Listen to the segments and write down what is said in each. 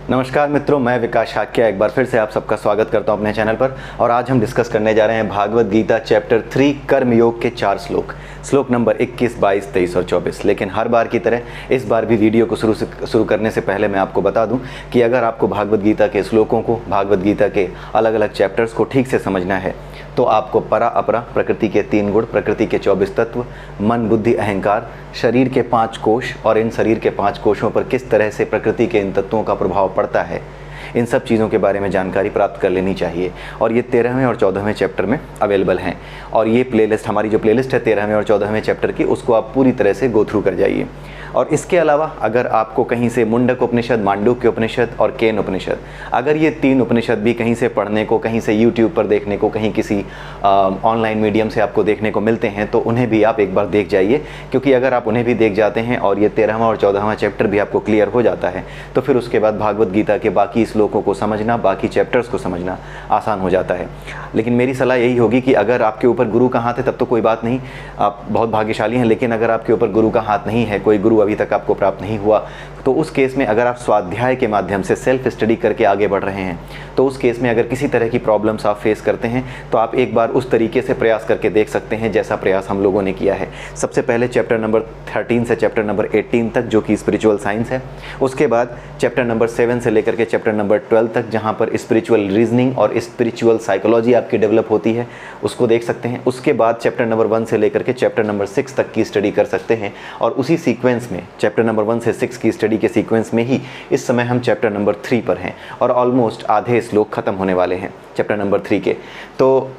नमस्कार मित्रों, मैं विकास शाक्य एक बार फिर से आप सबका स्वागत करता हूं अपने चैनल पर। और आज हम डिस्कस करने जा रहे हैं भागवत गीता चैप्टर 3 कर्म योग के 4 श्लोक नंबर 21, 22, 23 और 24। लेकिन हर बार की तरह इस बार भी वीडियो को शुरू करने से पहले मैं आपको बता दूं कि अगर आपको भागवत गीता के श्लोकों को, भागवत गीता के अलग अलग चैप्टर्स को ठीक से समझना है तो आपको परा अपरा, प्रकृति के 3 गुण, प्रकृति के 24 तत्व, मन बुद्धि अहंकार, शरीर के 5 कोश और इन शरीर के 5 कोशों पर किस तरह से प्रकृति के इन तत्वों का प्रभाव पड़ता है, इन सब चीज़ों के बारे में जानकारी प्राप्त कर लेनी चाहिए। और ये 13वें और 14वें चैप्टर में अवेलेबल हैं। और ये प्लेलिस्ट, हमारी जो प्लेलिस्ट है 13वें और 14वें चैप्टर की, उसको आप पूरी तरह से गो थ्रू कर जाइए। और इसके अलावा अगर आपको कहीं से मुंडक उपनिषद, मांडूक्य उपनिषद और केन उपनिषद, अगर ये 3 उपनिषद भी कहीं से पढ़ने को, कहीं से यूट्यूब पर देखने को, कहीं किसी ऑनलाइन मीडियम से आपको देखने को मिलते हैं तो उन्हें भी आप एक बार देख जाइए। क्योंकि अगर आप उन्हें भी देख जाते हैं और ये 13वां और 14वां चैप्टर भी आपको क्लियर हो जाता है तो फिर उसके बाद भागवत गीता के बाकी श्लोकों को समझना, बाकी चैप्टर्स को समझना आसान हो जाता है। लेकिन मेरी सलाह यही होगी कि अगर आपके ऊपर गुरु का हाथ है तब तो कोई बात नहीं, आप बहुत भाग्यशाली हैं। लेकिन अगर आपके ऊपर गुरु का हाथ नहीं है, कोई गुरु अभी तक आपको प्राप्त नहीं हुआ, तो उस केस में अगर आप स्वाध्याय के माध्यम से सेल्फ स्टडी करके आगे बढ़ रहे हैं तो उस केस में अगर किसी तरह की प्रॉब्लम्स आप फेस करते हैं तो आप एक बार उस तरीके से प्रयास करके देख सकते हैं जैसा प्रयास हम लोगों ने किया है। सबसे पहले चैप्टर नंबर 13 से चैप्टर नंबर 18 तक जो कि स्पिरिचुअल साइंस है, उसके बाद चैप्टर नंबर 7 से लेकर के चैप्टर नंबर 12 तक जहाँ पर स्पिरिचुअल रीजनिंग और स्पिरिचुअल साइकोलॉजी आपकी डेवलप होती है, उसको देख सकते हैं। उसके बाद चैप्टर नंबर 1 से लेकर के चैप्टर नंबर 6 तक की स्टडी कर सकते हैं। और उसी सीक्वेंस में चैप्टर नंबर 1 से 6 की स्टडी के सीक्वेंस में ही इस समय हम चैप्टर नंबर 3 पर हैं और ऑलमोस्ट आधे श्लोक खत्म होने वाले हैं चैप्टर नंबर 3 के। तो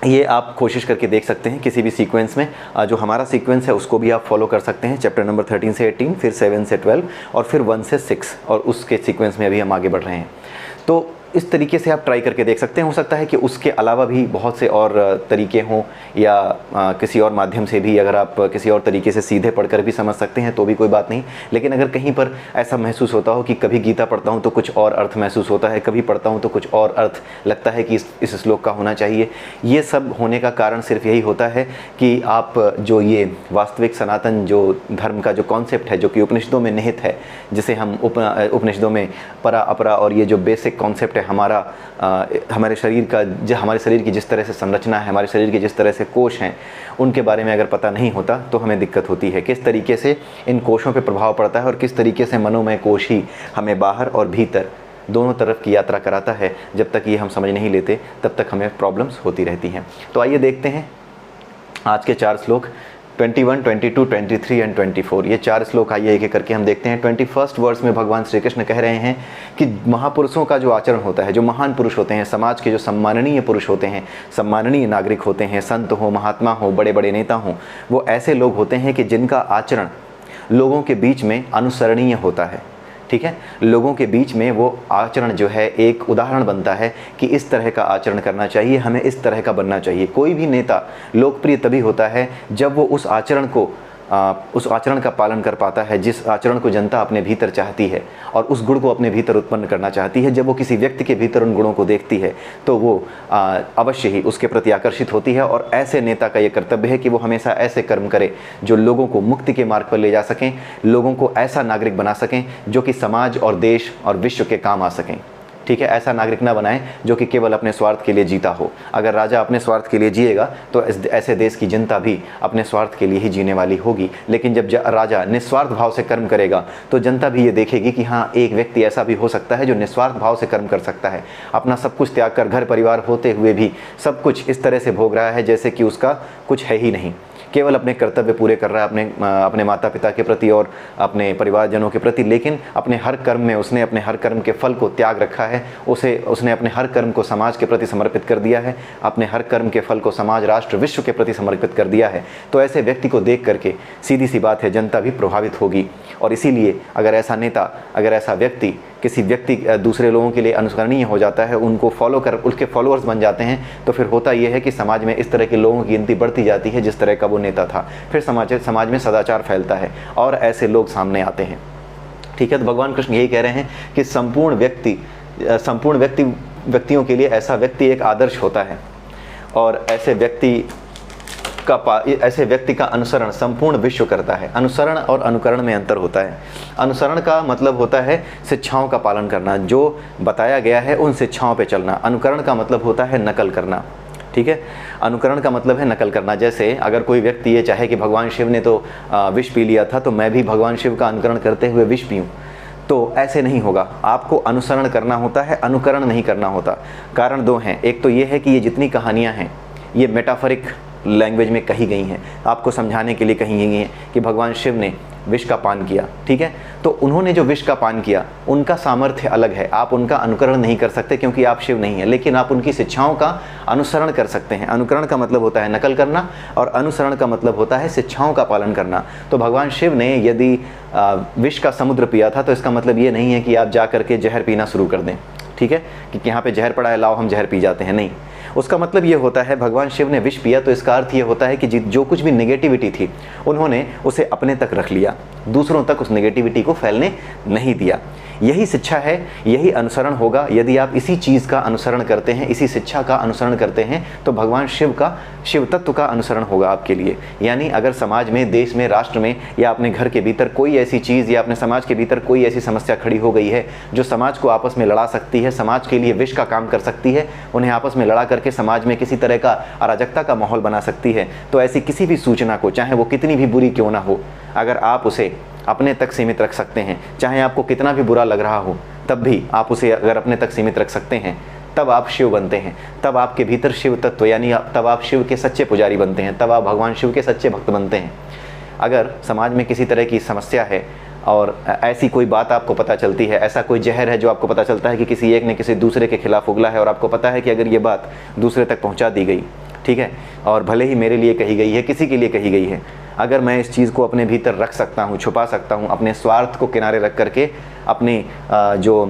ये आप कोशिश करके देख सकते हैं किसी भी सीक्वेंस में। जो हमारा सीक्वेंस है उसको भी आप फॉलो कर सकते हैं। चैप्टर नंबर 13 से 18, फिर 7 से 12 और फिर 1 से 6, और उसके सीक्वेंस में अभी हम आगे बढ़ रहे हैं। तो इस तरीके से आप ट्राई करके देख सकते हैं। हो सकता है कि उसके अलावा भी बहुत से और तरीके हों या किसी और माध्यम से भी, अगर आप किसी और तरीके से सीधे पढ़कर भी समझ सकते हैं तो भी कोई बात नहीं। लेकिन अगर कहीं पर ऐसा महसूस होता हो कि कभी गीता पढ़ता हूं तो कुछ और अर्थ महसूस होता है, कभी पढ़ता हूं तो कुछ और अर्थ लगता है कि इस श्लोक का होना चाहिए, ये सब होने का कारण सिर्फ यही होता है कि आप जो ये वास्तविक सनातन जो धर्म का जो कॉन्सेप्ट है, जो कि उपनिषदों में निहित है, जिसे हम उपनिषदों में परा अपरा और ये जो बेसिक कॉन्सेप्ट है हमारे शरीर की जिस तरह से संरचना है, हमारे शरीर के जिस तरह से कोश हैं, उनके बारे में अगर पता नहीं होता तो हमें दिक्कत होती है। किस तरीके से इन कोशों पे प्रभाव पड़ता है और किस तरीके से मनोमय कोश ही हमें बाहर और भीतर दोनों तरफ की यात्रा कराता है, जब तक ये हम समझ नहीं लेते तब तक हमें प्रॉब्लम्स होती रहती हैं। तो आइए देखते हैं आज के 4 श्लोक 21, 22, 23 एंड 24। ये 4 श्लोक आइए एक एक करके हम देखते हैं। 21st वर्स में भगवान श्री कृष्ण कह रहे हैं कि महापुरुषों का जो आचरण होता है, जो महान पुरुष होते हैं, समाज के जो सम्माननीय पुरुष होते हैं, सम्माननीय नागरिक होते हैं, संत हो, महात्मा हो, बड़े बड़े नेता हों, वो ऐसे लोग होते हैं कि जिनका आचरण लोगों के बीच में अनुसरणीय होता है। ठीक है, लोगों के बीच में वो आचरण जो है एक उदाहरण बनता है कि इस तरह का आचरण करना चाहिए, हमें इस तरह का बनना चाहिए। कोई भी नेता लोकप्रिय तभी होता है जब वो उस आचरण का पालन कर पाता है जिस आचरण को जनता अपने भीतर चाहती है और उस गुण को अपने भीतर उत्पन्न करना चाहती है। जब वो किसी व्यक्ति के भीतर उन गुणों को देखती है तो वो अवश्य ही उसके प्रति आकर्षित होती है। और ऐसे नेता का ये कर्तव्य है कि वो हमेशा ऐसे कर्म करे जो लोगों को मुक्ति के मार्ग पर ले जा सकें, लोगों को ऐसा नागरिक बना सकें जो कि समाज और देश और विश्व के काम आ सकें। ठीक है, ऐसा नागरिक ना बनाएं जो कि केवल अपने स्वार्थ के लिए जीता हो। अगर राजा अपने स्वार्थ के लिए जिएगा तो ऐसे देश की जनता भी अपने स्वार्थ के लिए ही जीने वाली होगी। लेकिन जब राजा निस्वार्थ भाव से कर्म करेगा तो जनता भी ये देखेगी कि हाँ, एक व्यक्ति ऐसा भी हो सकता है जो निस्वार्थ भाव से कर्म कर सकता है, अपना सब कुछ त्याग कर, घर परिवार होते हुए भी सब कुछ इस तरह से भोग रहा है जैसे कि उसका कुछ है ही नहीं, केवल अपने कर्तव्य पूरे कर रहा है अपने माता पिता के प्रति और अपने परिवारजनों के प्रति। लेकिन अपने हर कर्म में उसने अपने हर कर्म के फल को त्याग रखा है, उसने अपने हर कर्म को समाज के प्रति समर्पित कर दिया है, अपने हर कर्म के फल को समाज, राष्ट्र, विश्व के प्रति समर्पित कर दिया है। तो ऐसे व्यक्ति को देख करके सीधी सी बात है जनता भी प्रभावित होगी। और इसीलिए अगर ऐसा नेता, अगर ऐसा व्यक्ति दूसरे लोगों के लिए अनुसरणीय हो जाता है, उनको फॉलो कर उसके फॉलोअर्स बन जाते हैं, तो फिर होता यह है कि समाज में इस तरह के लोगों की गिनती बढ़ती जाती है जिस तरह का वो नेता था। फिर समाज में सदाचार फैलता है और ऐसे लोग सामने आते हैं। ठीक है, तो भगवान कृष्ण यही कह रहे हैं कि संपूर्ण व्यक्तियों के लिए ऐसा व्यक्ति एक आदर्श होता है और ऐसे व्यक्ति ऐसे व्यक्ति का अनुसरण संपूर्ण विश्व करता है। अनुसरण और अनुकरण में अंतर होता है। अनुसरण का मतलब होता है शिक्षाओं का पालन करना, जो बताया गया है उन शिक्षाओं पे चलना। अनुकरण का मतलब होता है नकल करना, ठीक है। अनुकरण का मतलब है नकल करना। जैसे अगर कोई व्यक्ति ये चाहे कि भगवान शिव ने तो विष पी लिया था, तो मैं भी भगवान शिव का अनुकरण करते हुए विष पीऊँ, तो ऐसे नहीं होगा। आपको अनुसरण करना होता है, अनुकरण नहीं करना होता। कारण दो हैं। एक तो ये है कि ये जितनी कहानियाँ हैं ये मेटाफरिक लैंग्वेज में कही गई हैं, आपको समझाने के लिए कही गई हैं कि भगवान शिव ने विष का पान किया, ठीक है। तो उन्होंने जो विष का पान किया उनका सामर्थ्य अलग है, आप उनका अनुकरण नहीं कर सकते क्योंकि आप शिव नहीं हैं, लेकिन आप उनकी शिक्षाओं का अनुसरण कर सकते हैं। अनुकरण का मतलब होता है नकल करना और अनुसरण का मतलब होता है शिक्षाओं का पालन करना। तो भगवान शिव ने यदि विष का समुद्र पिया था तो इसका मतलब ये नहीं है कि आप जा करके जहर पीना शुरू कर दें, ठीक है, कि यहाँ पे जहर पड़ा है लाओ हम जहर पी जाते हैं, नहीं। उसका मतलब ये होता है भगवान शिव ने विष पिया तो इसका अर्थ ये होता है कि जो कुछ भी नेगेटिविटी थी उन्होंने उसे अपने तक रख लिया, दूसरों तक उस नेगेटिविटी को फैलने नहीं दिया। यही शिक्षा है, यही अनुसरण होगा। यदि आप इसी चीज़ का अनुसरण करते हैं, इसी शिक्षा का अनुसरण करते हैं, तो भगवान शिव का, शिव तत्व का अनुसरण होगा आपके लिए। यानी अगर समाज में, देश में, राष्ट्र में या अपने घर के भीतर कोई ऐसी चीज़ या अपने समाज के भीतर कोई ऐसी समस्या खड़ी हो गई है जो समाज को आपस में लड़ा सकती है, समाज के लिए विष का काम कर सकती है, उन्हें आपस में लड़ा करके समाज में किसी तरह का अराजकता का माहौल बना सकती है, तो ऐसी किसी भी सूचना को, चाहे वो कितनी भी बुरी क्यों ना हो, अगर आप उसे अपने तक सीमित रख सकते हैं, चाहे आपको कितना भी बुरा लग रहा हो, तब भी आप उसे अगर अपने तक सीमित रख सकते हैं, तब आप शिव बनते हैं। तब आपके भीतर शिव तत्व, यानी तब आप शिव के सच्चे पुजारी बनते हैं, तब आप भगवान शिव के सच्चे भक्त बनते हैं। अगर समाज में किसी तरह की समस्या है और ऐसी कोई बात आपको पता चलती है, ऐसा कोई जहर है जो आपको पता चलता है कि किसी एक ने किसी दूसरे के खिलाफ उगला है, और आपको पता है कि अगर ये बात दूसरे तक पहुंचा दी गई, ठीक है, और भले ही मेरे लिए कही गई है, किसी के लिए कही गई है, अगर मैं इस चीज़ को अपने भीतर रख सकता हूँ, छुपा सकता हूँ, अपने स्वार्थ को किनारे रख करके, अपनी जो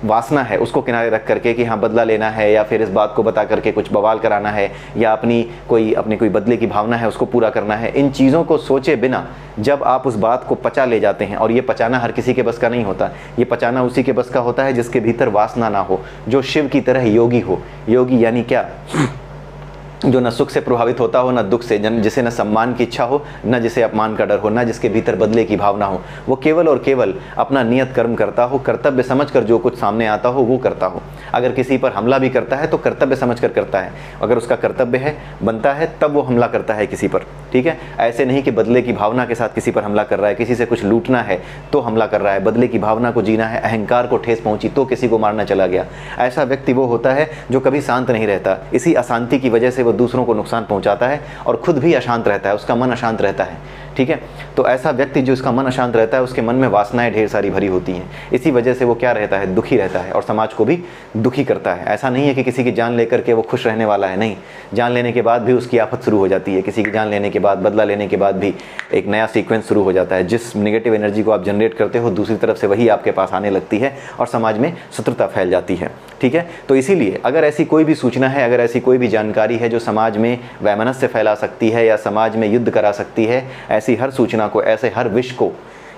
वासना है उसको किनारे रख करके कि हाँ बदला लेना है, या फिर इस बात को बता करके कुछ बवाल कराना है, या अपनी कोई बदले की भावना है उसको पूरा करना है, इन चीज़ों को सोचे बिना जब आप उस बात को पचा ले जाते हैं, और ये पचाना हर किसी के बस का नहीं होता, ये पचाना उसी के बस का होता है जिसके भीतर वासना ना हो, जो शिव की तरह योगी हो। योगी यानी क्या? जो न सुख से प्रभावित होता हो, न दुख से, जिसे न सम्मान की इच्छा हो, न जिसे अपमान का डर हो, न जिसके भीतर बदले की भावना हो। वो केवल और केवल अपना नियत कर्म करता हो, कर्तव्य समझकर जो कुछ सामने आता हो वो करता हो। अगर किसी पर हमला भी करता है तो कर्तव्य समझकर करता है, अगर उसका कर्तव्य है, बनता है, तब वो हमला करता है किसी पर, ठीक है। ऐसे नहीं कि बदले की भावना के साथ किसी पर हमला कर रहा है, किसी से कुछ लूटना है तो हमला कर रहा है, बदले की भावना को जीना है, अहंकार को ठेस पहुंची तो किसी को मारना चला गया। ऐसा व्यक्ति वो होता है जो कभी शांत नहीं रहता। इसी अशांति की वजह से वो दूसरों को नुकसान पहुंचाता है और खुद भी अशांत रहता है, उसका मन अशांत रहता है, ठीक है। तो ऐसा व्यक्ति जो उसका मन अशांत रहता है, उसके मन में वासनाएं ढेर सारी भरी होती हैं, इसी वजह से वो क्या रहता है? दुखी रहता है, और समाज को भी दुखी करता है। ऐसा नहीं है कि किसी की जान लेकर के वो खुश रहने वाला है, नहीं, जान लेने के बाद भी उसकी आफत शुरू हो जाती है। किसी की जान लेने के बाद, बदला लेने के बाद भी एक नया सीक्वेंस शुरू हो जाता है। जिस नेगेटिव एनर्जी को आप जनरेट करते हो, दूसरी तरफ से वही आपके पास आने लगती है और समाज में शत्रुता फैल जाती है, ठीक है। तो इसीलिए अगर ऐसी कोई भी सूचना है, अगर ऐसी कोई भी जानकारी है जो समाज में वैमनस्य फैला सकती है या समाज में युद्ध करा सकती है, ऐसी हर सूचना को, ऐसे हर विष को,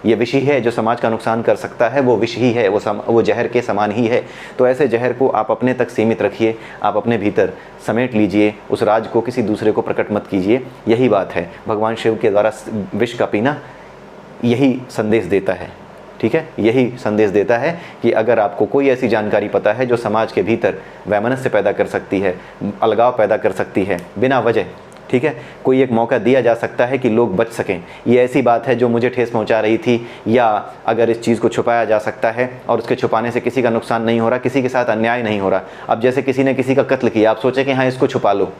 ये विष ही है जो समाज का नुकसान कर सकता है, वो विष ही है, वो जहर के समान ही है। तो ऐसे जहर को आप अपने तक सीमित रखिए, आप अपने भीतर समेट लीजिए, उस राज को किसी दूसरे को प्रकट मत कीजिए। यही बात है, भगवान शिव के द्वारा विष का पीना यही संदेश देता है, ठीक है। यही संदेश देता है कि अगर आपको कोई ऐसी जानकारी पता है जो समाज के भीतर वैमनस्य पैदा कर सकती है, अलगाव पैदा कर सकती है बिना वजह, ठीक है, कोई एक मौका दिया जा सकता है कि लोग बच सकें, ये ऐसी बात है जो मुझे ठेस पहुंचा रही थी, या अगर इस चीज़ को छुपाया जा सकता है और उसके छुपाने से किसी का नुकसान नहीं हो रहा, किसी के साथ अन्याय नहीं हो रहा। अब जैसे किसी ने किसी का कत्ल किया, आप सोचें कि हाँ इसको छुपा लो,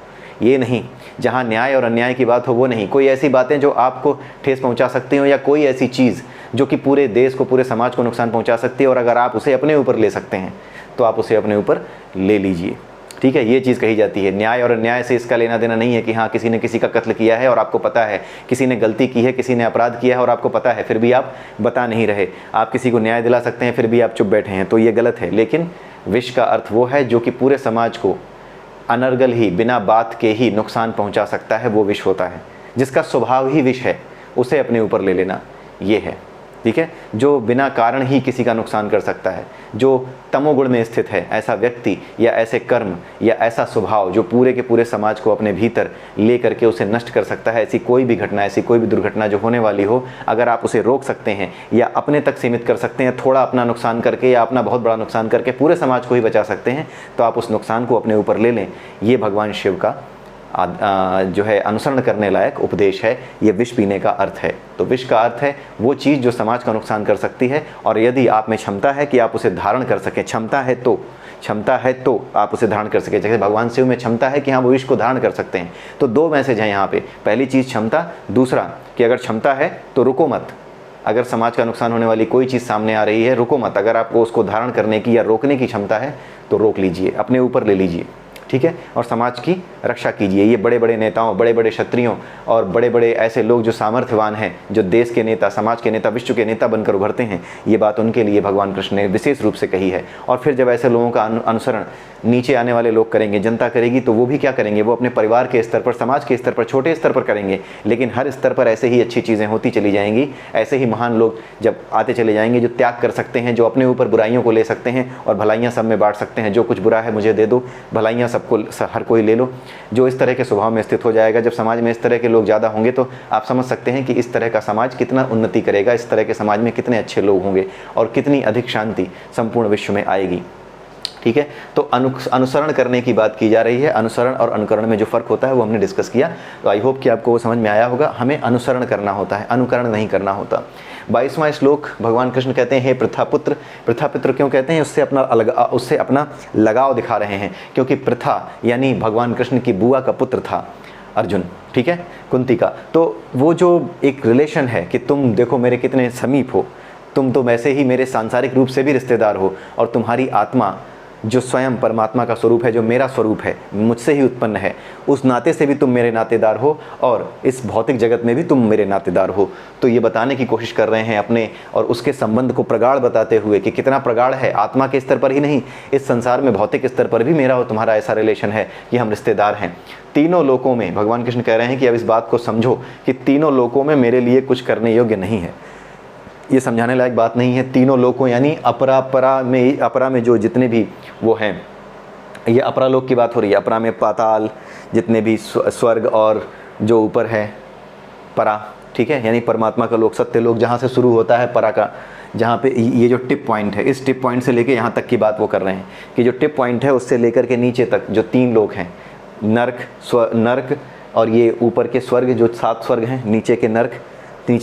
ये नहीं। जहाँ न्याय और अन्याय की बात हो वो नहीं, कोई ऐसी बातें जो आपको ठेस पहुँचा सकती हो, या कोई ऐसी चीज़ जो कि पूरे देश को, पूरे समाज को नुकसान पहुँचा सकती है, और अगर आप उसे अपने ऊपर ले सकते हैं तो आप उसे अपने ऊपर ले लीजिए, ठीक है। ये चीज़ कही जाती है। न्याय और अन्याय से इसका लेना देना नहीं है कि हाँ किसी ने किसी का कत्ल किया है और आपको पता है, किसी ने गलती की है, किसी ने अपराध किया है और आपको पता है, फिर भी आप बता नहीं रहे। आप किसी को न्याय दिला सकते हैं, फिर भी आप चुप बैठे हैं, तो ये गलत है। लेकिन विष का अर्थ वो है जो कि पूरे समाज को अनर्गल ही, बिना बात के ही नुकसान पहुँचा सकता है, वो विष होता है। जिसका स्वभाव ही विष है, उसे अपने ऊपर ले लेना, ये है। ठीक है, जो बिना कारण ही किसी का नुकसान कर सकता है, जो तमोगुण में स्थित है, ऐसा व्यक्ति या ऐसे कर्म या ऐसा स्वभाव जो पूरे के पूरे समाज को अपने भीतर ले करके उसे नष्ट कर सकता है। ऐसी कोई भी घटना, ऐसी कोई भी दुर्घटना जो होने वाली हो, अगर आप उसे रोक सकते हैं या अपने तक सीमित कर सकते हैं, थोड़ा अपना नुकसान करके या अपना बहुत बड़ा नुकसान करके पूरे समाज को ही बचा सकते हैं, तो आप उस नुकसान को अपने ऊपर ले लें। ये भगवान शिव का जो है अनुसरण करने लायक उपदेश है। ये विष पीने का अर्थ है। तो विष का अर्थ है वो चीज़ जो समाज का नुकसान कर सकती है, और यदि आप में क्षमता है कि आप उसे धारण कर सकें, क्षमता है तो आप उसे धारण कर सकें। जैसे भगवान शिव में क्षमता है कि हाँ वो विष को धारण कर सकते हैं। तो दो मैसेज हैं यहाँ पे, पहली चीज़ क्षमता, दूसरा कि अगर क्षमता है तो रुको मत। अगर समाज का नुकसान होने वाली कोई चीज़ सामने आ रही है, रुको मत। अगर आपको उसको धारण करने की या रोकने की क्षमता है तो रोक लीजिए, अपने ऊपर ले लीजिए, ठीक है, और समाज की रक्षा कीजिए। ये बड़े बड़े नेताओं, बड़े बड़े क्षत्रियों और बड़े बड़े ऐसे लोग जो सामर्थ्यवान हैं, जो देश के नेता, समाज के नेता, विश्व के नेता बनकर उभरते हैं, ये बात उनके लिए भगवान कृष्ण ने विशेष रूप से कही है। और फिर जब ऐसे लोगों का अनुसरण नीचे आने वाले लोग करेंगे, जनता करेगी, तो वो भी क्या करेंगे, वो अपने परिवार के स्तर पर, समाज के स्तर पर, छोटे स्तर पर करेंगे, लेकिन हर स्तर पर ऐसे ही अच्छी चीज़ें होती चली जाएंगी। ऐसे ही महान लोग जब आते चले जाएंगे, जो त्याग कर सकते हैं, जो अपने ऊपर बुराइयों को ले सकते हैं और भलाइयाँ सब में बांट सकते हैं। जो कुछ बुरा है मुझे दे दो, भलाइयाँ सबको, हर कोई ले लो। जो इस तरह के स्वभाव में स्थित हो जाएगा, जब समाज में इस तरह के लोग ज़्यादा होंगे, तो आप समझ सकते हैं कि इस तरह का समाज कितना उन्नति करेगा, इस तरह के समाज में कितने अच्छे लोग होंगे और कितनी अधिक शांति संपूर्ण विश्व में आएगी। ठीक है, तो अनुसरण करने की बात की जा रही है। अनुसरण और अनुकरण में जो फ़र्क होता है वो हमने डिस्कस किया। तो आई होप कि आपको वो समझ में आया होगा। हमें अनुसरण करना होता है, अनुकरण नहीं करना होता। 22वां श्लोक, भगवान कृष्ण कहते हैं, हे प्रथापुत्र। प्रथापुत्र क्यों कहते हैं? उससे अपना लगाव दिखा रहे हैं, क्योंकि प्रथा यानी भगवान कृष्ण की बुआ का पुत्र था अर्जुन, ठीक है, कुंती का। तो वो जो एक रिलेशन है कि तुम देखो मेरे कितने समीप हो, तुम तो वैसे ही मेरे सांसारिक रूप से भी रिश्तेदार हो, और तुम्हारी आत्मा जो स्वयं परमात्मा का स्वरूप है, जो मेरा स्वरूप है, मुझसे ही उत्पन्न है, उस नाते से भी तुम मेरे नातेदार हो, और इस भौतिक जगत में भी तुम मेरे नातेदार हो। तो ये बताने की कोशिश कर रहे हैं अपने और उसके संबंध को प्रगाढ़ बताते हुए कि कितना प्रगाढ़ है, आत्मा के स्तर पर ही नहीं, इस संसार में भौतिक स्तर पर भी मेरा और तुम्हारा ऐसा रिलेशन है कि हम रिश्तेदार हैं। तीनों लोकों में भगवान कृष्ण कह रहे हैं कि अब इस बात को समझो कि तीनों लोकों में मेरे लिए कुछ करने योग्य नहीं है। ये समझाने लायक बात नहीं है। तीनों लोकों यानी अपरा में जो जितने भी वो हैं, ये अपरा लोक की बात हो रही है। अपरा में पाताल, जितने भी स्वर्ग और जो ऊपर है परा, ठीक है, यानी परमात्मा का लोक, सत्य लोक, जहाँ से शुरू होता है परा का, जहाँ पे ये जो टिप पॉइंट है, इस टिप पॉइंट से लेके यहाँ तक की बात वो कर रहे हैं कि जो टिप पॉइंट है उससे लेकर के नीचे तक जो 3 लोक हैं, नर्क और ये ऊपर के स्वर्ग जो 7 स्वर्ग हैं, नीचे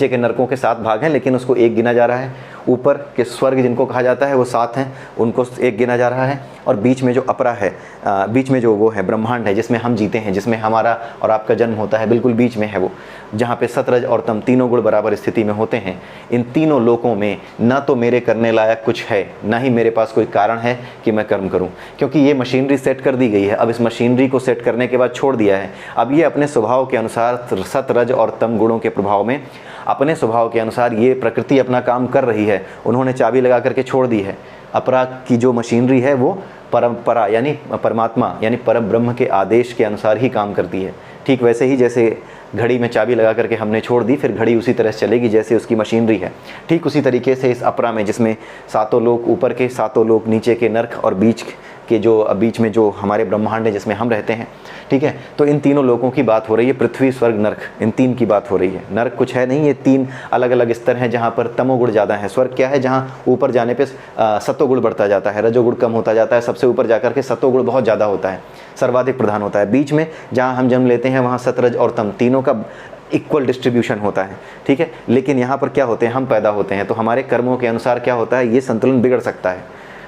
के नरकों के 7 भाग हैं, लेकिन उसको 1 गिना जा रहा है। ऊपर के स्वर्ग जिनको कहा जाता है वो 7 हैं, उनको 1 गिना जा रहा है। और बीच में जो अपरा है, बीच में जो वो है ब्रह्मांड है, जिसमें हम जीते हैं, जिसमें हमारा और आपका जन्म होता है, बिल्कुल बीच में है वो, जहाँ पे सतरज और तम तीनों गुण बराबर स्थिति में होते हैं। इन तीनों लोकों में ना तो मेरे करने लायक कुछ है, ना ही मेरे पास कोई कारण है कि मैं कर्म करूँ, क्योंकि ये मशीनरी सेट कर दी गई है। अब इस मशीनरी को सेट करने के बाद छोड़ दिया है। अब ये अपने स्वभाव के अनुसार सतरज और तम गुणों के प्रभाव में, अपने स्वभाव के अनुसार ये प्रकृति अपना काम कर रही है। उन्होंने चाबी लगा करके छोड़ दी है। अपरा की जो मशीनरी है वो परंपरा यानी परमात्मा यानी परम ब्रह्म के आदेश के अनुसार ही काम करती है। ठीक वैसे ही जैसे घड़ी में चाबी लगा करके हमने छोड़ दी, फिर घड़ी उसी तरह से चलेगी जैसे उसकी मशीनरी है। ठीक उसी तरीके से इस अपरा में, जिसमें 7 लोक ऊपर के, 7 लोक नीचे के नर्क और बीच में जो हमारे ब्रह्मांड है जिसमें हम रहते हैं, ठीक है। तो इन तीनों लोकों की बात हो रही है, पृथ्वी, स्वर्ग, नर्क, इन 3 की बात हो रही है। नर्क कुछ है नहीं, ये 3 अलग अलग स्तर हैं जहाँ पर तमोगुण ज़्यादा है। स्वर्ग क्या है? जहाँ ऊपर जाने पे सत्वगुण बढ़ता जाता है, रजोगुण कम होता जाता है, सबसे ऊपर जाकर के सत्वगुण बहुत ज़्यादा होता है, सर्वाधिक प्रधान होता है। बीच में जहाँ हम जन्म लेते हैं वहाँ सतरज और तम तीनों का इक्वल डिस्ट्रीब्यूशन होता है, ठीक है। लेकिन यहाँ पर क्या होते हैं, हम पैदा होते हैं, तो हमारे कर्मों के अनुसार क्या होता है, ये संतुलन बिगड़ सकता है,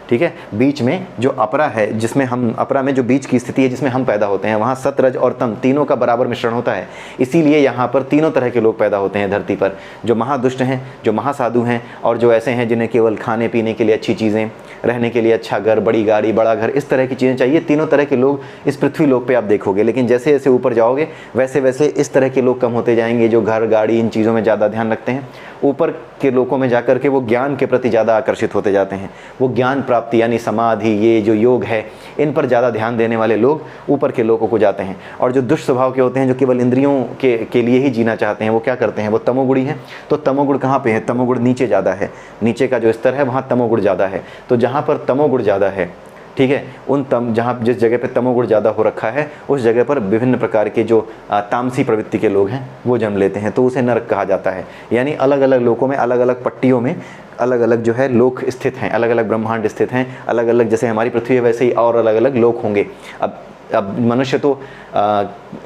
ठीक है। बीच में जो अपरा है, जिसमें हम, अपरा में जो बीच की स्थिति है जिसमें हम पैदा होते हैं, वहाँ सतरज और तम तीनों का बराबर मिश्रण होता है। इसीलिए यहाँ पर तीनों तरह के लोग पैदा होते हैं धरती पर, जो महादुष्ट हैं, जो महासाधु हैं, और जो ऐसे हैं जिन्हें केवल खाने पीने के लिए अच्छी चीज़ें, रहने के लिए अच्छा घर, बड़ी गाड़ी, बड़ा घर, इस तरह की चीज़ें चाहिए। तीनों तरह के लोग इस पृथ्वी लोक पे आप देखोगे, लेकिन जैसे जैसे ऊपर जाओगे वैसे वैसे इस तरह के लोग कम होते जाएंगे जो घर, गाड़ी, इन चीज़ों में ज़्यादा ध्यान रखते हैं। ऊपर के लोकों में जाकर के वो ज्ञान के प्रति ज़्यादा आकर्षित होते जाते हैं। वो ज्ञान प्राप्ति यानी समाधि, ये जो योग है, इन पर ज़्यादा ध्यान देने वाले लोग ऊपर के लोगों को जाते हैं। और जो दुष्ट स्वभाव के होते हैं, जो केवल इंद्रियों के लिए ही जीना चाहते हैं, वो क्या करते हैं, वो तमोगुणी हैं। तो तमोगुण कहाँ पे है? तमोगुण नीचे ज़्यादा है, नीचे का जो स्तर है वहाँ तमोगुण ज़्यादा है। तो जहाँ पर तमोगुण ज़्यादा है, ठीक है, जहाँ जिस जगह पे तमोगुण ज़्यादा हो रखा है उस जगह पर विभिन्न प्रकार के जो तामसी प्रवृत्ति के लोग हैं वो जन्म लेते हैं। तो उसे नरक कहा जाता है। यानी अलग अलग लोकों में, अलग अलग पट्टियों में अलग अलग जो है लोक स्थित हैं, अलग अलग ब्रह्मांड स्थित हैं, अलग अलग, जैसे हमारी पृथ्वी है वैसे ही और अलग अलग लोक होंगे। अब मनुष्य तो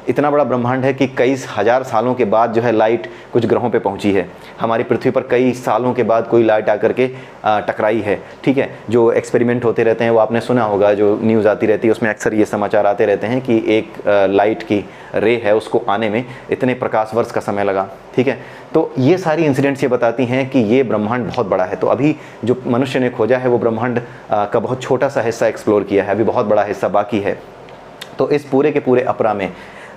इतना बड़ा ब्रह्मांड है कि कई हजार सालों के बाद जो है लाइट कुछ ग्रहों पे पहुंची है। हमारी पृथ्वी पर कई सालों के बाद कोई लाइट आकर के टकराई है, ठीक है। जो एक्सपेरिमेंट होते रहते हैं वो आपने सुना होगा, जो न्यूज़ आती रहती है उसमें अक्सर ये समाचार आते रहते हैं कि एक लाइट की रे है, उसको आने में इतने प्रकाश वर्ष का समय लगा, ठीक है। तो ये सारी इंसिडेंट्स ये बताती हैं कि ये ब्रह्मांड बहुत बड़ा है। तो अभी जो मनुष्य ने खोजा है वो ब्रह्मांड का बहुत छोटा सा हिस्सा एक्सप्लोर किया है, अभी बहुत बड़ा हिस्सा बाकी है। तो इस पूरे के पूरे अपरा में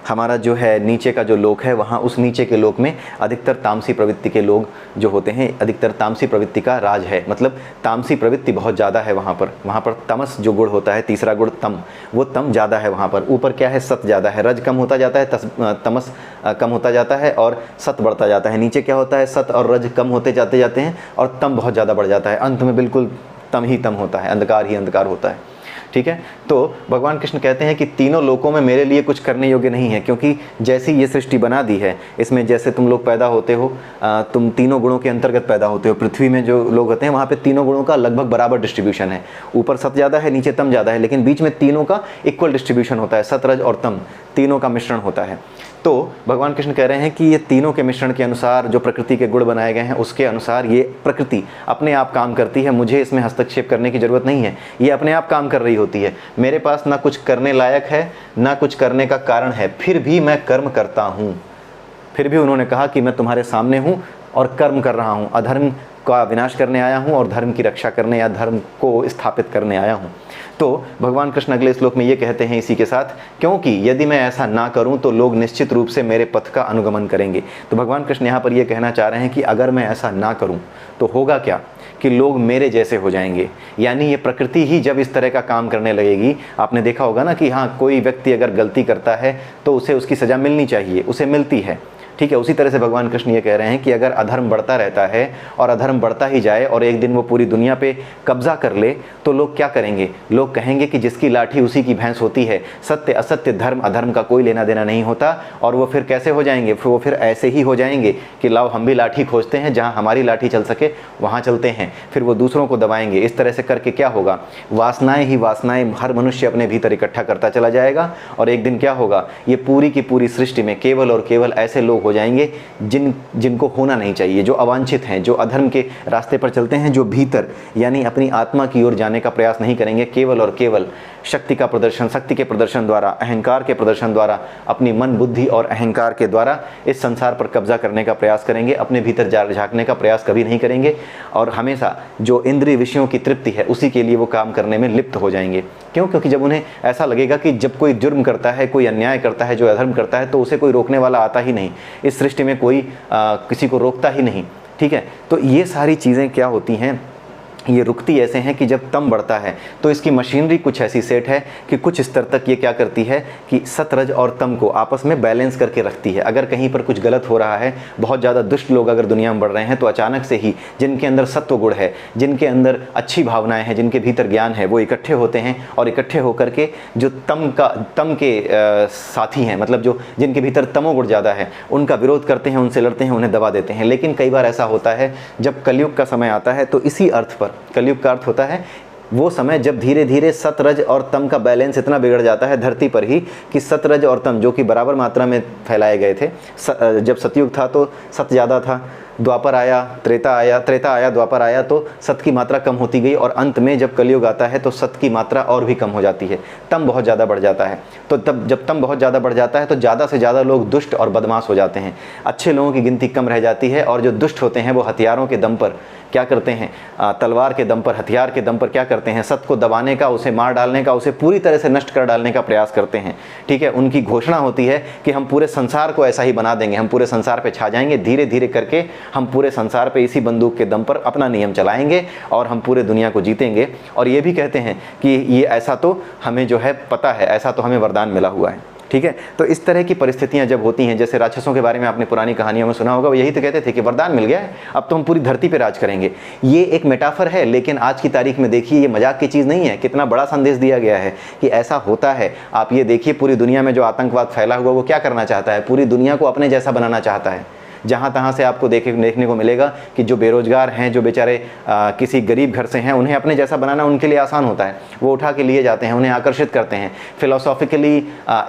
हमारा जो है नीचे का जो लोक है, वहाँ उस नीचे के लोक में अधिकतर तामसी प्रवृत्ति के लोग जो होते हैं, अधिकतर तामसी प्रवृत्ति का राज है। मतलब तामसी प्रवृत्ति बहुत ज़्यादा है वहाँ पर तमस जो गुण होता है, तीसरा गुण तम, वो तम ज़्यादा है वहाँ पर। ऊपर क्या है, सत ज़्यादा है, रज कम होता जाता है, तमस कम होता जाता है और सत बढ़ता जाता है। नीचे क्या होता है, सत और रज कम होते जाते हैं और तम बहुत ज़्यादा बढ़ जाता है। अंत में बिल्कुल तम ही तम होता है, अंधकार ही अंधकार होता है, ठीक है। तो भगवान कृष्ण कहते हैं कि तीनों लोकों में मेरे लिए कुछ करने योग्य नहीं है, क्योंकि जैसी ये सृष्टि बना दी है, इसमें जैसे तुम लोग पैदा होते हो, तुम तीनों गुणों के अंतर्गत पैदा होते हो। पृथ्वी में जो लोग होते हैं वहाँ पे तीनों गुणों का लगभग बराबर डिस्ट्रीब्यूशन है। ऊपर सत ज़्यादा है, नीचे तम ज़्यादा है, लेकिन बीच में तीनों का इक्वल डिस्ट्रीब्यूशन होता है। सत, रज और तम तीनों का मिश्रण होता है। तो भगवान कृष्ण कह रहे हैं कि ये तीनों के मिश्रण के अनुसार जो प्रकृति के गुण बनाए गए हैं, उसके अनुसार ये प्रकृति अपने आप काम करती है। मुझे इसमें हस्तक्षेप करने की ज़रूरत नहीं है, ये अपने आप काम कर रही होती है। मेरे पास ना कुछ करने लायक है, ना कुछ करने का कारण है, फिर भी मैं कर्म करता हूँ। फिर भी उन्होंने कहा कि मैं तुम्हारे सामने हूँ और कर्म कर रहा हूँ, अधर्म का विनाश करने आया हूँ और धर्म की रक्षा करने या धर्म को स्थापित करने आया हूँ। तो भगवान कृष्ण अगले श्लोक में ये कहते हैं इसी के साथ, क्योंकि यदि मैं ऐसा ना करूं तो लोग निश्चित रूप से मेरे पथ का अनुगमन करेंगे। तो भगवान कृष्ण यहाँ पर ये कहना चाह रहे हैं कि अगर मैं ऐसा ना करूं तो होगा क्या, कि लोग मेरे जैसे हो जाएंगे। यानी ये प्रकृति ही जब इस तरह का काम करने लगेगी, आपने देखा होगा ना कि हाँ, कोई व्यक्ति अगर गलती करता है तो उसे उसकी सज़ा मिलनी चाहिए, उसे मिलती है, ठीक है। उसी तरह से भगवान कृष्ण ये कह रहे हैं कि अगर अधर्म बढ़ता रहता है और अधर्म बढ़ता ही जाए और एक दिन वो पूरी दुनिया पे कब्जा कर ले, तो लोग क्या करेंगे, लोग कहेंगे कि जिसकी लाठी उसी की भैंस होती है। सत्य असत्य, धर्म अधर्म का कोई लेना देना नहीं होता। और वो फिर कैसे हो जाएंगे, वो फिर ऐसे ही हो जाएंगे कि लाओ हम भी लाठी खोजते हैं, जहाँ हमारी लाठी चल सके वहाँ चलते हैं, फिर वो दूसरों को दबाएंगे। इस तरह से करके क्या होगा, वासनाएं ही वासनाएं हर मनुष्य अपने भीतर इकट्ठा करता चला जाएगा। और एक दिन क्या होगा, ये पूरी की पूरी सृष्टि में केवल और केवल ऐसे लोग हो जाएंगे जिनको होना नहीं चाहिए, जो अवांछित हैं, जो अधर्म के रास्ते पर चलते हैं, जो भीतर यानी अपनी आत्मा की ओर जाने का प्रयास नहीं करेंगे, केवल और केवल शक्ति का प्रदर्शन, शक्ति के प्रदर्शन द्वारा, अहंकार के प्रदर्शन द्वारा, अपनी मन बुद्धि और अहंकार के द्वारा इस संसार पर कब्जा करने का प्रयास करेंगे। अपने भीतर झांकने का प्रयास कभी नहीं करेंगे और हमेशा जो इंद्रिय विषयों की तृप्ति है उसी के लिए वो काम करने में लिप्त हो जाएंगे। क्यों? क्योंकि जब उन्हें ऐसा लगेगा कि जब कोई जुर्म करता है, कोई अन्याय करता है, जो अधर्म करता है, तो उसे कोई रोकने वाला आता ही नहीं, इस सृष्टि में कोई किसी को रोकता ही नहीं, ठीक है। तो ये सारी चीज़ें क्या होती हैं, ये रुकती ऐसे हैं कि जब तम बढ़ता है तो इसकी मशीनरी कुछ ऐसी सेट है कि कुछ स्तर तक ये क्या करती है कि सतरज और तम को आपस में बैलेंस करके रखती है। अगर कहीं पर कुछ गलत हो रहा है, बहुत ज़्यादा दुष्ट लोग अगर दुनिया में बढ़ रहे हैं, तो अचानक से ही जिनके अंदर सत्व गुण है, जिनके अंदर अच्छी भावनाएं हैं, जिनके भीतर ज्ञान है, वो इकट्ठे होते हैं और इकट्ठे होकर के जो तम के साथी हैं, मतलब जो जिनके भीतर तमोगुण ज़्यादा है, उनका विरोध करते हैं, उनसे लड़ते हैं, उन्हें दबा देते हैं। लेकिन कई बार ऐसा होता है जब कलयुग का समय आता है, तो इसी अर्थ पर कलयुग का अर्थ होता है वो समय जब धीरे धीरे सतरज और तम का बैलेंस इतना बिगड़ जाता है धरती पर ही कि सतरज और तम जो कि बराबर मात्रा में फैलाए गए थे, जब सतयुग था तो सत ज़्यादा था, द्वापर आया, त्रेता आया, द्वापर आया, तो सत की मात्रा कम होती गई और अंत में जब कलयुग आता है तो सत की मात्रा और भी कम हो जाती है, तम बहुत ज़्यादा बढ़ जाता है। तो तब जब तम बहुत ज़्यादा बढ़ जाता है तो ज़्यादा से ज़्यादा लोग दुष्ट और बदमाश हो जाते हैं, अच्छे लोगों की गिनती कम रह जाती है, और जो दुष्ट होते हैं वो हथियारों के दम पर क्या करते हैं, तलवार के दम पर, हथियार के दम पर क्या करते हैं, सत को दबाने का, उसे मार डालने का, उसे पूरी तरह से नष्ट कर डालने का प्रयास करते हैं। ठीक है, उनकी घोषणा होती है कि हम पूरे संसार को ऐसा ही बना देंगे, हम पूरे संसार पे छा जाएंगे, धीरे धीरे करके हम पूरे संसार पे इसी बंदूक के दम पर अपना नियम चलाएंगे और हम पूरे दुनिया को जीतेंगे। और ये भी कहते हैं कि ये ऐसा तो हमें जो है पता है, ऐसा तो हमें वरदान मिला हुआ है। ठीक है, तो इस तरह की परिस्थितियां जब होती हैं, जैसे राक्षसों के बारे में आपने पुरानी कहानियों में सुना होगा, वो यही तो कहते थे कि वरदान मिल गया है, अब तो हम पूरी धरती पे राज करेंगे। ये एक मेटाफर है, लेकिन आज की तारीख में देखिए ये मजाक की चीज़ नहीं है, कितना बड़ा संदेश दिया गया है कि ऐसा होता है। आप ये देखिए पूरी दुनिया में जो आतंकवाद फैला हुआ वो क्या करना चाहता है, पूरी दुनिया को अपने जैसा बनाना चाहता है। जहाँ तहाँ से आपको देखने को मिलेगा कि जो बेरोजगार हैं, जो बेचारे किसी गरीब घर से हैं, उन्हें अपने जैसा बनाना उनके लिए आसान होता है, वो उठा के लिए जाते हैं, उन्हें आकर्षित करते हैं, फिलोसॉफिकली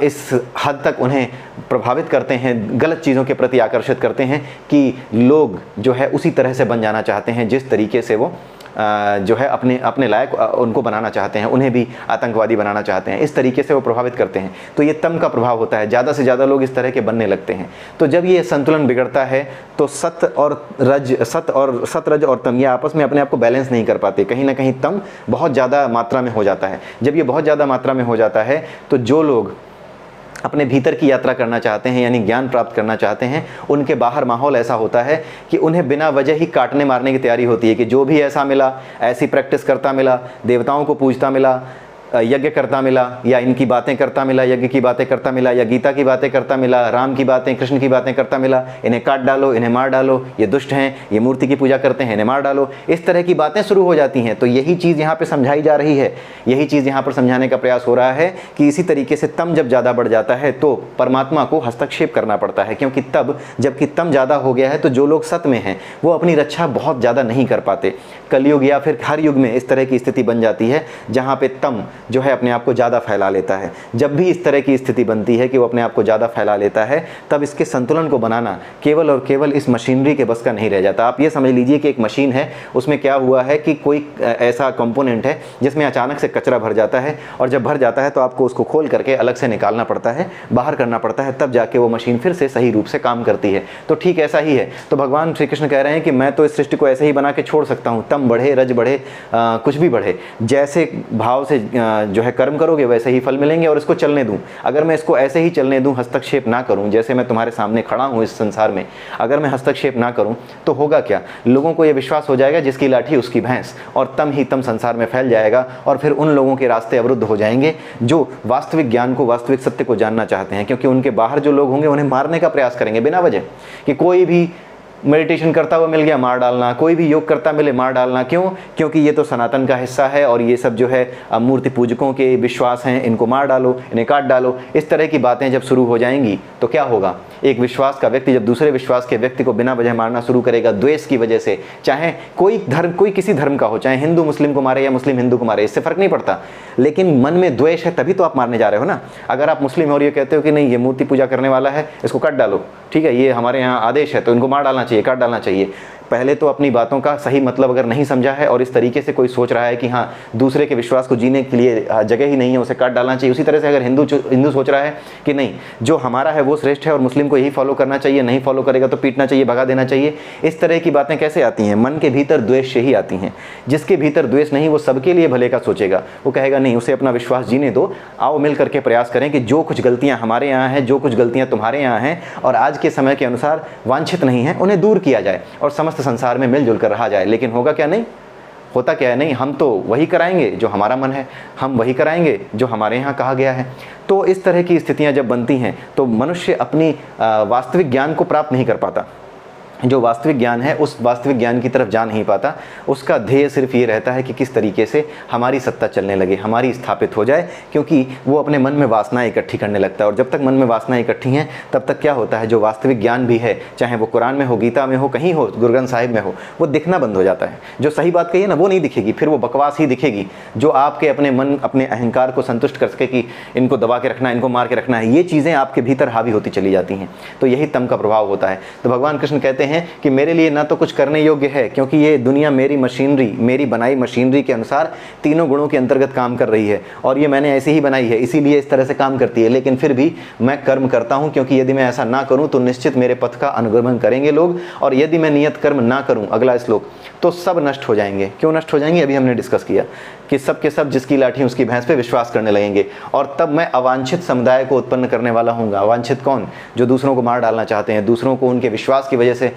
इस हद तक उन्हें प्रभावित करते हैं, गलत चीज़ों के प्रति आकर्षित करते हैं कि लोग जो है उसी तरह से बन जाना चाहते हैं जिस तरीके से वो जो है अपने लायक उनको बनाना चाहते हैं, उन्हें भी आतंकवादी बनाना चाहते हैं, इस तरीके से वो प्रभावित करते हैं। तो ये तम का प्रभाव होता है, ज़्यादा से ज़्यादा लोग इस तरह के बनने लगते हैं। तो जब ये संतुलन बिगड़ता है तो सत रज और तम ये आपस में अपने आप को बैलेंस नहीं कर पाते, कहीं ना कहीं तम बहुत ज़्यादा मात्रा में हो जाता है। जब ये बहुत ज़्यादा मात्रा में हो जाता है तो जो लोग अपने भीतर की यात्रा करना चाहते हैं, यानी ज्ञान प्राप्त करना चाहते हैं, उनके बाहर माहौल ऐसा होता है कि उन्हें बिना वजह ही काटने मारने की तैयारी होती है कि जो भी ऐसा मिला, ऐसी प्रैक्टिस करता मिला, देवताओं को पूजता मिला, यज्ञ करता मिला, या इनकी बातें करता मिला, यज्ञ की बातें करता मिला, या गीता की बातें करता मिला, राम की बातें, कृष्ण की बातें करता मिला, इन्हें काट डालो, इन्हें मार डालो, ये दुष्ट हैं, ये मूर्ति की पूजा करते हैं, इन्हें मार डालो, इस तरह की बातें शुरू हो जाती हैं। तो यही चीज़ यहाँ पे समझाई जा रही है, यही चीज़ यहाँ पर समझाने का प्रयास हो रहा है कि इसी तरीके से तम जब ज़्यादा बढ़ जाता है तो परमात्मा को हस्तक्षेप करना पड़ता है, क्योंकि तब जबकि तम ज़्यादा हो गया है तो जो लोग सत में हैं वो अपनी रक्षा बहुत ज़्यादा नहीं कर पाते। कलयुग या फिर हर युग में इस तरह की स्थिति बन जाती है जहाँ पे तम जो है अपने आप को ज़्यादा फैला लेता है। जब भी इस तरह की स्थिति बनती है कि वो अपने आप को ज़्यादा फैला लेता है, तब इसके संतुलन को बनाना केवल और केवल इस मशीनरी के बस का नहीं रह जाता। आप ये समझ लीजिए कि एक मशीन है, उसमें क्या हुआ है कि कोई ऐसा कंपोनेंट है जिसमें अचानक से कचरा भर जाता है, और जब भर जाता है तो आपको उसको खोल करके अलग से निकालना पड़ता है, बाहर करना पड़ता है, तब जाके वो मशीन फिर से सही रूप से काम करती है। तो ठीक ऐसा ही है। तो भगवान श्री कृष्ण कह रहे हैं कि मैं तो इस सृष्टि को ऐसे ही बना के छोड़ सकता हूँ, तम बढ़े, रज बढ़े, कुछ भी बढ़े, जैसे भाव से जो है कर्म करोगे वैसे ही फल मिलेंगे, और इसको चलने दूं। अगर मैं इसको ऐसे ही चलने दूं, हस्तक्षेप ना करूं, जैसे मैं तुम्हारे सामने खड़ा हूं इस संसार में, अगर मैं हस्तक्षेप ना करूं तो होगा क्या, लोगों को यह विश्वास हो जाएगा जिसकी लाठी उसकी भैंस, और तम ही तम संसार में फैल जाएगा, और फिर उन लोगों के रास्ते अवरुद्ध हो जाएंगे जो वास्तविक ज्ञान को, वास्तविक सत्य को जानना चाहते हैं। क्योंकि उनके बाहर जो लोग होंगे उन्हें मारने का प्रयास करेंगे बिना वजह, कि कोई भी मेडिटेशन करता हुआ मिल गया मार डालना, कोई भी योग करता मिले मार डालना। क्यों? क्योंकि ये तो सनातन का हिस्सा है और ये सब जो है मूर्ति पूजकों के विश्वास हैं, इनको मार डालो, इन्हें काट डालो। इस तरह की बातें जब शुरू हो जाएंगी तो क्या होगा, एक विश्वास का व्यक्ति जब दूसरे विश्वास के व्यक्ति को बिना वजह मारना शुरू करेगा, द्वेष की वजह से, चाहे कोई किसी धर्म का हो, चाहे हिंदू मुस्लिम को मारे या मुस्लिम हिंदू को मारे, इससे फर्क नहीं पड़ता, लेकिन मन में द्वेष है तभी तो आप मारने जा रहे हो ना। अगर आप मुस्लिम हो और ये कहते हो कि नहीं ये मूर्ति पूजा करने वाला है, इसको काट डालो, ठीक है, ये हमारे यहाँ आदेश है तो इनको मार डालना चाहिए, काट डालना चाहिए, पहले तो अपनी बातों का सही मतलब अगर नहीं समझा है और इस तरीके से कोई सोच रहा है कि हाँ दूसरे के विश्वास को जीने के लिए जगह ही नहीं है, उसे काट डालना चाहिए। उसी तरह से अगर हिंदू सोच रहा है कि नहीं जो हमारा है वो श्रेष्ठ है और मुस्लिम को यही फॉलो करना चाहिए, नहीं फॉलो करेगा तो पीटना चाहिए, भगा देना चाहिए, इस तरह की बातें कैसे आती हैं? मन के भीतर द्वेष से ही आती हैं। जिसके भीतर द्वेष नहीं वो सबके लिए भले का सोचेगा, वो कहेगा नहीं उसे अपना विश्वास जीने दो, आओ मिल करके प्रयास करें कि जो कुछ गलतियाँ हमारे यहाँ हैं, जो कुछ गलतियाँ तुम्हारे यहाँ हैं और आज के समय के अनुसार वांछित नहीं है, उन्हें दूर किया जाए और समस्त संसार में मिलजुल कर रहा जाए। लेकिन होगा क्या? नहीं होता क्या है, नहीं हम तो वही कराएंगे जो हमारा मन है, हम वही कराएंगे जो हमारे यहाँ कहा गया है। तो इस तरह की स्थितियाँ जब बनती हैं तो मनुष्य अपनी वास्तविक ज्ञान को प्राप्त नहीं कर पाता। जो वास्तविक ज्ञान है उस वास्तविक ज्ञान की तरफ जा नहीं पाता। उसका ध्येय सिर्फ ये रहता है कि किस तरीके से हमारी सत्ता चलने लगे, हमारी स्थापित हो जाए, क्योंकि वो अपने मन में वासनाएं इकट्ठी करने लगता है। और जब तक मन में वासनाएं इकट्ठी हैं तब तक क्या होता है, जो वास्तविक ज्ञान भी है, चाहे वो कुरान में हो, गीता में हो, कहीं हो, गुरु ग्रंथ साहिब में हो, वो दिखना बंद हो जाता है। जो सही बात कही है ना वो नहीं दिखेगी, फिर वो बकवास ही दिखेगी जो आपके अपने मन, अपने अहंकार को संतुष्ट कर सके कि इनको दबा के रखना है, इनको मार के रखना है। ये चीज़ें आपके भीतर हावी होती चली जाती हैं। तो यही तम का प्रभाव होता है। तो भगवान कृष्ण कहते जानते हैं कि मेरे लिए ना तो कुछ करने योग्य है, क्योंकि ये दुनिया मेरी मशीनरी, मेरी बनाई मशीनरी के अनुसार तीनों गुणों के अंतर्गत काम कर रही है, और ये मैंने ऐसे ही बनाई है, इसीलिए इस तरह से काम करती है। लेकिन फिर भी मैं कर्म करता हूँ, क्योंकि यदि मैं ऐसा ना करूँ तो निश्चित मेरे पथ का अनुगमन करेंगे लोग, और यदि मैं नियत कर्म ना करूँ, अगला श्लोक, तो सब नष्ट हो जाएंगे। क्यों नष्ट हो जाएंगे? अभी हमने डिस्कस किया कि सब के सब जिसकी लाठी उसकी भैंस पे विश्वास करने लगेंगे, और तब मैं अवांछित समुदाय को उत्पन्न करने वाला हूँगा। अवांछित कौन? जो दूसरों को मार डालना चाहते हैं, दूसरों को उनके विश्वास की वजह से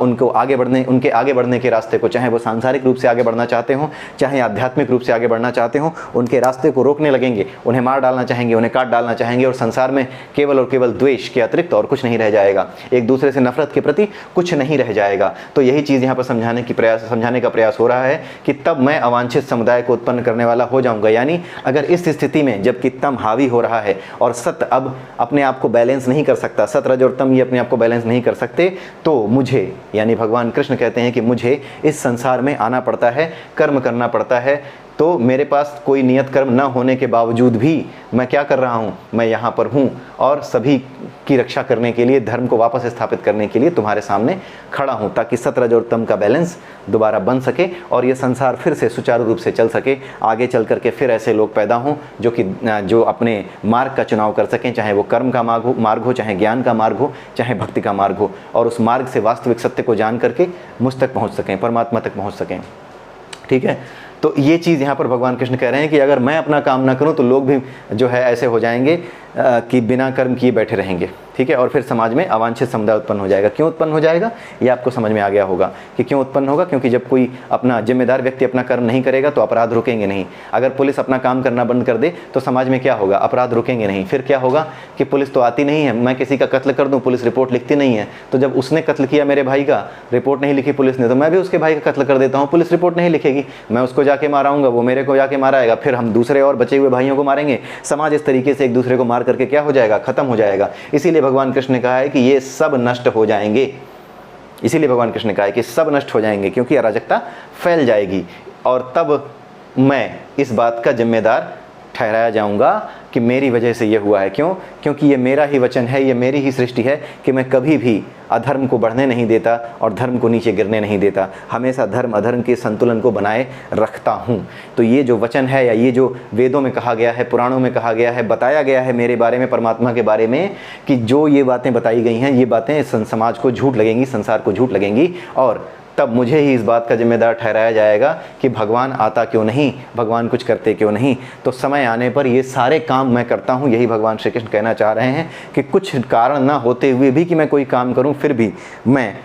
उनके आगे बढ़ने के रास्ते को, चाहे वो सांसारिक रूप से आगे बढ़ना चाहते हो, चाहे आध्यात्मिक रूप से आगे बढ़ना चाहते हो, उनके रास्ते को रोकने लगेंगे, उन्हें मार डालना चाहेंगे, उन्हें काट डालना चाहेंगे, और संसार में केवल और केवल द्वेष के अतिरिक्त और कुछ नहीं रह जाएगा, एक दूसरे से नफरत के प्रति कुछ नहीं रह जाएगा। तो यही चीज़ यहाँ पर समझाने का प्रयास हो रहा है कि तब मैं अवांछित समुदाय को उत्पन्न करने वाला हो जाऊंगा। यानी अगर इस स्थिति में जब कि तम हावी हो रहा है और सत्य अब अपने आप को बैलेंस नहीं कर सकता, सत्य रज और तम ये अपने आप को बैलेंस नहीं कर सकते, तो मुझे, यानी भगवान कृष्ण कहते हैं कि मुझे इस संसार में आना पड़ता है, कर्म करना पड़ता है। तो मेरे पास कोई नियत कर्म न होने के बावजूद भी मैं क्या कर रहा हूँ? मैं यहाँ पर हूँ, और सभी की रक्षा करने के लिए, धर्म को वापस स्थापित करने के लिए तुम्हारे सामने खड़ा हूँ, ताकि सत्य रज और तम का बैलेंस दोबारा बन सके और ये संसार फिर से सुचारू रूप से चल सके। आगे चल करके फिर ऐसे लोग पैदा हों जो अपने मार्ग का चुनाव कर सकें, चाहे वो कर्म का मार्ग हो, चाहे ज्ञान का मार्ग हो, चाहे भक्ति का मार्ग हो, और उस मार्ग से वास्तविक सत्य को जान करके मुझ तक पहुँच सकें, परमात्मा तक पहुँच सकें। ठीक है, तो ये चीज़ यहाँ पर भगवान कृष्ण कह रहे हैं कि अगर मैं अपना काम ना करूँ तो लोग भी जो है ऐसे हो जाएंगे कि बिना कर्म किए बैठे रहेंगे। ठीक है, और फिर समाज में अवांछित समुदाय उत्पन्न हो जाएगा। क्यों उत्पन्न हो जाएगा ये आपको समझ में आ गया होगा कि क्यों उत्पन्न होगा। क्योंकि जब कोई अपना जिम्मेदार व्यक्ति अपना कर्म नहीं करेगा तो अपराध रुकेंगे नहीं। अगर पुलिस अपना काम करना बंद कर दे तो समाज में क्या होगा? अपराध रुकेंगे नहीं। फिर क्या होगा कि पुलिस तो आती नहीं है, मैं किसी का कत्ल कर दूँ, पुलिस रिपोर्ट लिखती नहीं है, तो जब उसने कत्ल किया मेरे भाई का, रिपोर्ट नहीं लिखी पुलिस ने, तो मैं भी उसके भाई का कत्ल कर देता हूँ, पुलिस रिपोर्ट नहीं लिखेगी, मैं उसको जाके माराऊंगा, वो मेरे को जाके माराएगा, फिर हम दूसरे और बचे हुए भाइयों को मारेंगे। समाज इस तरीके से एक दूसरे को मार करके क्या हो जाएगा? खत्म हो जाएगा। इसीलिए भगवान कृष्ण ने कहा है कि ये सब नष्ट हो जाएंगे। इसीलिए भगवान कृष्ण ने कहा है कि सब नष्ट हो जाएंगे, क्योंकि अराजकता फैल जाएगी, और तब मैं इस बात का जिम्मेदार ठहराया जाऊंगा कि मेरी वजह से ये हुआ है। क्यों? क्योंकि ये मेरा ही वचन है, ये मेरी ही सृष्टि है कि मैं कभी भी अधर्म को बढ़ने नहीं देता और धर्म को नीचे गिरने नहीं देता, हमेशा धर्म अधर्म के संतुलन को बनाए रखता हूँ। तो ये जो वचन है, या ये जो वेदों में कहा गया है, पुराणों में कहा गया है, बताया गया है मेरे बारे में, परमात्मा के बारे में, कि जो ये बातें बताई गई हैं, ये बातें समाज को झूठ लगेंगी, संसार को झूठ लगेंगी, और तब मुझे ही इस बात का जिम्मेदार ठहराया जाएगा कि भगवान आता क्यों नहीं, भगवान कुछ करते क्यों नहीं। तो समय आने पर ये सारे काम मैं करता हूँ। यही भगवान श्री कृष्ण कहना चाह रहे हैं कि कुछ कारण ना होते हुए भी कि मैं कोई काम करूँ, फिर भी मैं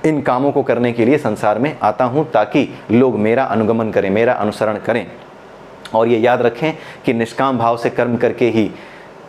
इन कामों को करने के लिए संसार में आता हूँ, ताकि लोग मेरा अनुगमन करें, मेरा अनुसरण करें। और ये याद रखें कि निष्काम भाव से कर्म करके ही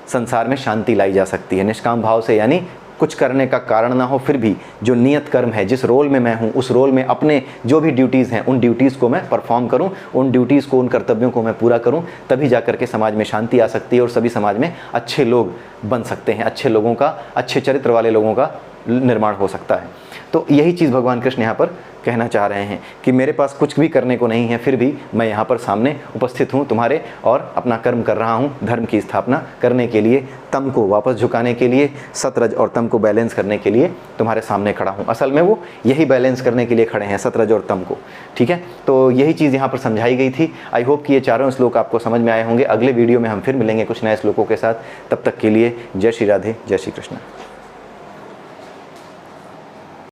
संसार में शांति लाई जा सकती है। निष्काम भाव से यानी कुछ करने का कारण ना हो, फिर भी जो नियत कर्म है, जिस रोल में मैं हूँ उस रोल में अपने जो भी ड्यूटीज़ हैं उन ड्यूटीज़ को मैं परफॉर्म करूँ, उन ड्यूटीज़ को, उन कर्तव्यों को मैं पूरा करूँ, तभी जा कर के समाज में शांति आ सकती है और सभी समाज में अच्छे लोग बन सकते हैं, अच्छे लोगों का, अच्छे चरित्र वाले लोगों का निर्माण हो सकता है। तो यही चीज़ भगवान कृष्ण यहाँ पर कहना चाह रहे हैं कि मेरे पास कुछ भी करने को नहीं है, फिर भी मैं यहाँ पर सामने उपस्थित हूँ तुम्हारे, और अपना कर्म कर रहा हूँ धर्म की स्थापना करने के लिए, तम को वापस झुकाने के लिए, सतरज और तम को बैलेंस करने के लिए तुम्हारे सामने खड़ा हूँ। असल में वो यही बैलेंस करने के लिए खड़े हैं, सतरज और तम को। ठीक है, तो यही चीज़ यहाँ पर समझाई गई थी। आई होप कि ये चारों श्लोक आपको समझ में आए होंगे। अगले वीडियो में हम फिर मिलेंगे कुछ नए श्लोकों के साथ। तब तक के लिए जय श्री राधे, जय श्री कृष्ण।